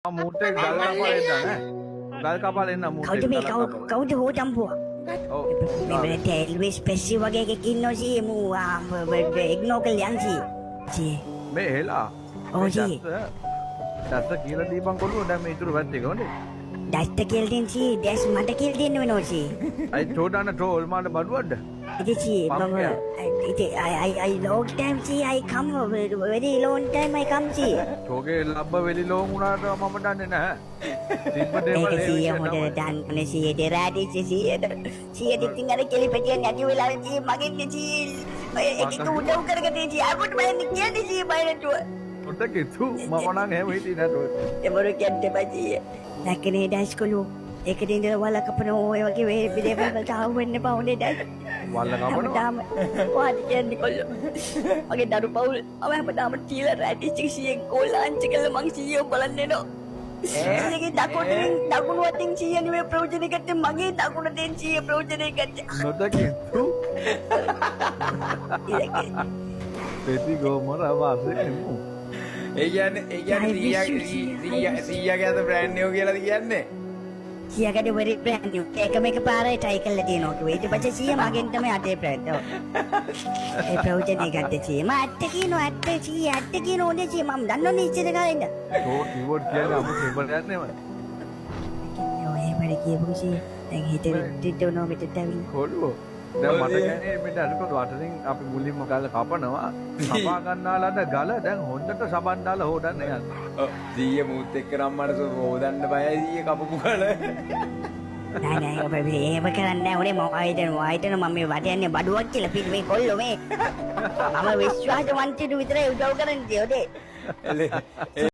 Mutek gල් කපාලා එන්න නේ. ගල් කපාලා එන්න මුට්ටේ. කවුද හොටම්පුවා? ඔව්. මේ ටෙල්විස් පෙස්සි වගේ එකක් ඉන්නෝ සී මූ ඉග්නෝ කළා යන්සි. සී මේ හෙලා. ඔව් සී. දැස්ස කියලා දීපන් කොළුව දැන් මේ ඉතුරු පැත්තේ කොහොමද? දැස්ත කියලා දෙන්න සී දැස් මට කියලා දෙන්න වෙනවා සී. අයි ටෝඩාන ටෝල් මාට බඩුවක්ද? ඉතින් සී මම I long time see I come very long time I come see. ටෝගේ ලබ්බ වෙලි ලෝන් උනාට මම දන්නේ නැහැ. තිබ්බ දේවල් ඒක සී හොඳට දන්නේ සී දෙරාඩි සී ඉතින් අර කෙලිපැටිය නැති වෙලා සී මගෙන් සී ඒක උදව් කරගෙන සී අපිට බලන්න කියන්නේ සී බයරටුව. පොඩ්ඩක් ඉතු මම නම් එහෙම හිටියේ නෑ. ඒ මොරු කියන්නේ බජී. නැකනේ ඩස්කොලු ඒකේ ඉඳලා වල කපන ඔය වගේ දේවල් වලට ආව වෙන්න බවුනේ දැන්. වල්ල කපනවා. වාඩි කියන්නේ කොල්ල. මගේ දරු පවුල් අව හැමදාම තියලා රැඩිච් සියෙන් කොල්ලාංච කළා මං සීයෝ බලන්න එනවා. ඒකේ දකුණු අතින් සීය නෙවෙයි ප්‍රයෝජන ගත්තේ මගේ දකුණ දෙන් සීය ප්‍රයෝජන ගත්තේ. නොදකිතු. පෙති ගෝමර වාසේ එමු. ඒ කියන්නේ සීයාගේ අත බ්‍රෑන්ඩ් නියෝ කියලාද කියන්නේ? සීයාගේ වෙරි බ්‍රෑන්ඩ් නියෝ එකම එක පාරයි ට්‍රයි කරලා තියෙනවා කිව්වා. ඊට පස්සේ සීයා මගෙන් තමයි අතේ බ්‍රෑන්ඩ්. ඒ ප්‍රයෝජන ගත්තේ සීයා. මම ඇත්ත කියනවා ඇත්ත කියනවා ඕනේ සීයා මම දන්නෝනේ ඉච්චර කාලෙන්ද. ටෝ කීබෝඩ් කියන්නේ අමු කේබල් යන්නේ මම. ඔය වැඩ කියපු සීයා දැන් හිතේ දිට්ටෝනෝ මෙතට ඇවිල්ලා. කොළුව. දැන් මට කියන්නේ මෙන්න අනික වටරින් අපි මුලින්ම ගල කපනවා. සපා ගන්නාලාද ගල දැන් හොන්නට සබන් දාලා හොදන්න යනවා. ඔව් සීය මුත් එක්ක නම් මට හොදන්න බයයි සීය කපපු ගල. නෑ ඔබ මේව කරන්නේ උනේ මොකයිද මම මේ වටයන්නේ බඩුවක් කියලා පිට මේ කොල්ලෝ මේ මම විශ්වාසවන්තයෙකු විතරයි උදව් කරන්නේ ඔතේ